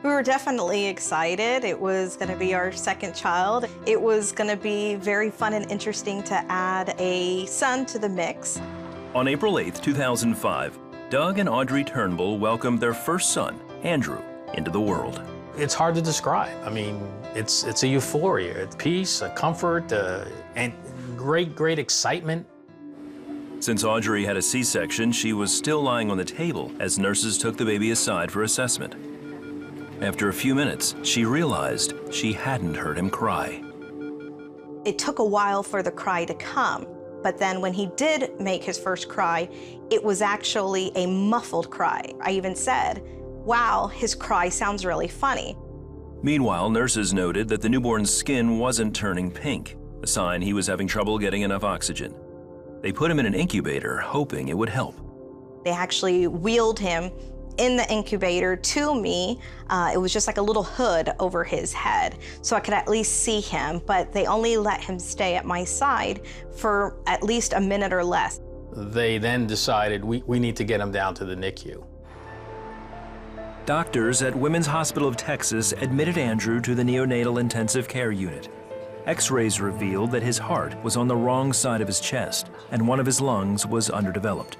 We were definitely excited. It was going to be our second child. It was going to be very fun and interesting to add a son to the mix. On April 8, 2005, Doug and Audrey Turnbull welcomed their first son, Andrew, into the world. It's hard to describe. I mean, it's a euphoria, it's peace, a comfort, and great excitement. Since Audrey had a C-section, she was still lying on the table as nurses took the baby aside for assessment. After a few minutes, she realized she hadn't heard him cry. It took a while for the cry to come, but then when he did make his first cry, it was actually a muffled cry. I even said, "Wow, his cry sounds really funny." Meanwhile, nurses noted that the newborn's skin wasn't turning pink, a sign he was having trouble getting enough oxygen. They put him in an incubator, hoping it would help. They actually wheeled him in the incubator to me. It was just like a little hood over his head, so I could at least see him, but they only let him stay at my side for at least a minute or less. They then decided we need to get him down to the NICU. Doctors at Women's Hospital of Texas admitted Andrew to the neonatal intensive care unit. X-rays revealed that his heart was on the wrong side of his chest and one of his lungs was underdeveloped.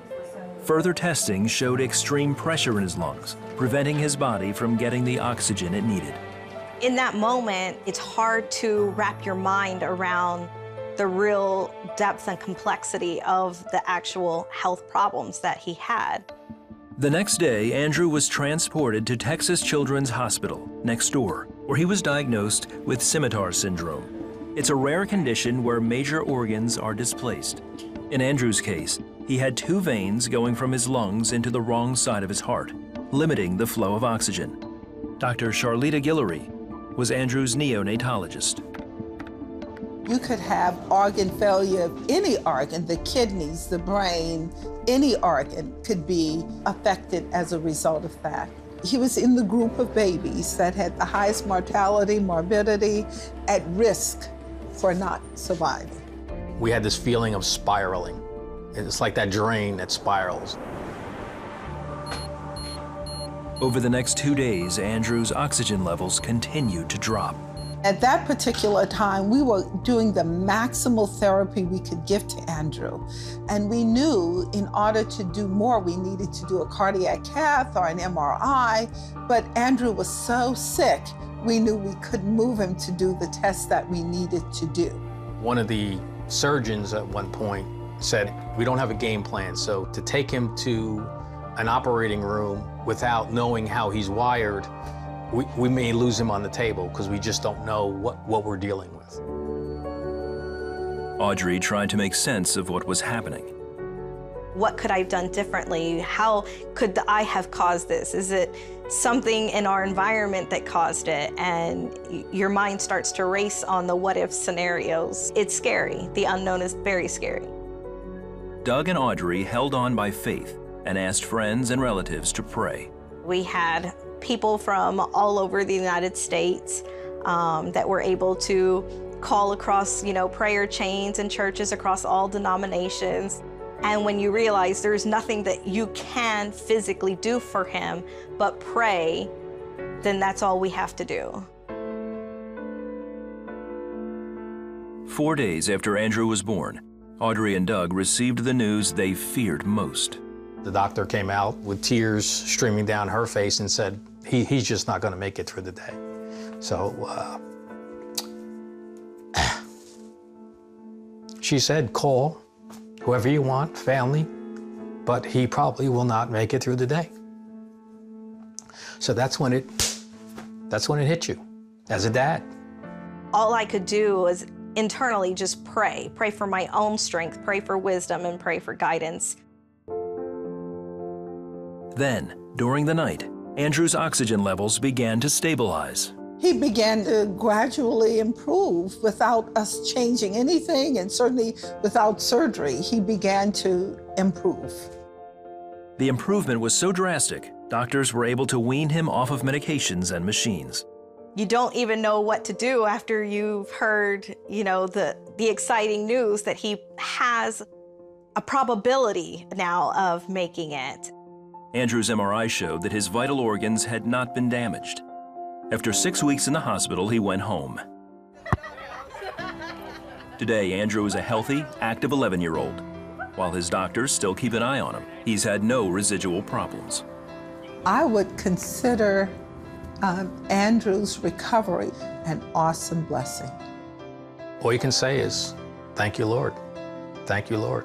Further testing showed extreme pressure in his lungs, preventing his body from getting the oxygen it needed. In that moment, it's hard to wrap your mind around the real depth and complexity of the actual health problems that he had. The next day, Andrew was transported to Texas Children's Hospital, next door, where he was diagnosed with scimitar syndrome. It's a rare condition where major organs are displaced. In Andrew's case, he had two veins going from his lungs into the wrong side of his heart, limiting the flow of oxygen. Dr. Charlita Guillory was Andrew's neonatologist. You could have organ failure of any organ, the kidneys, the brain, any organ could be affected as a result of that. He was in the group of babies that had the highest mortality, morbidity, at risk for not surviving. We had this feeling of spiraling. It's like that drain that spirals. Over the next 2 days, Andrew's oxygen levels continued to drop. At that particular time, we were doing the maximal therapy we could give to Andrew. And we knew in order to do more, we needed to do a cardiac cath or an MRI. But Andrew was so sick, we knew we couldn't move him to do the tests that we needed to do. One of the surgeons at one point said, we don't have a game plan, so to take him to an operating room without knowing how he's wired, we may lose him on the table because we just don't know what we're dealing with. Audrey tried to make sense of what was happening. What could I have done differently? How could I have caused this? Is it something in our environment that caused it? And your mind starts to race on the what-if scenarios. It's scary. The unknown is very scary. Doug and Audrey held on by faith and asked friends and relatives to pray. We had people from all over the United States that were able to call across, prayer chains and churches across all denominations. And when you realize there's nothing that you can physically do for him but pray, then that's all we have to do. 4 days after Andrew was born, Audrey and Doug received the news they feared most. The doctor came out with tears streaming down her face and said, he's just not going to make it through the day. So she said, call whoever you want, family, but he probably will not make it through the day. So that's when it hit you as a dad. All I could do was internally just pray for my own strength, pray for wisdom, and pray for guidance. Then, during the night, Andrew's oxygen levels began to stabilize. He began to gradually improve without us changing anything, and certainly without surgery. He began to improve. The improvement was so drastic, doctors were able to wean him off of medications and machines. You don't even know what to do after you've heard, the exciting news that he has a probability now of making it. Andrew's MRI showed that his vital organs had not been damaged. After 6 weeks in the hospital, he went home. Today, Andrew is a healthy, active 11-year-old. While his doctors still keep an eye on him, he's had no residual problems. I would consider Andrew's recovery an awesome blessing. All you can say is, thank you, Lord. Thank you, Lord.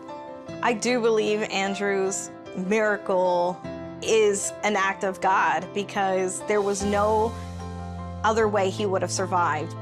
I do believe Andrew's miracle is an act of God, because there was no other way he would have survived.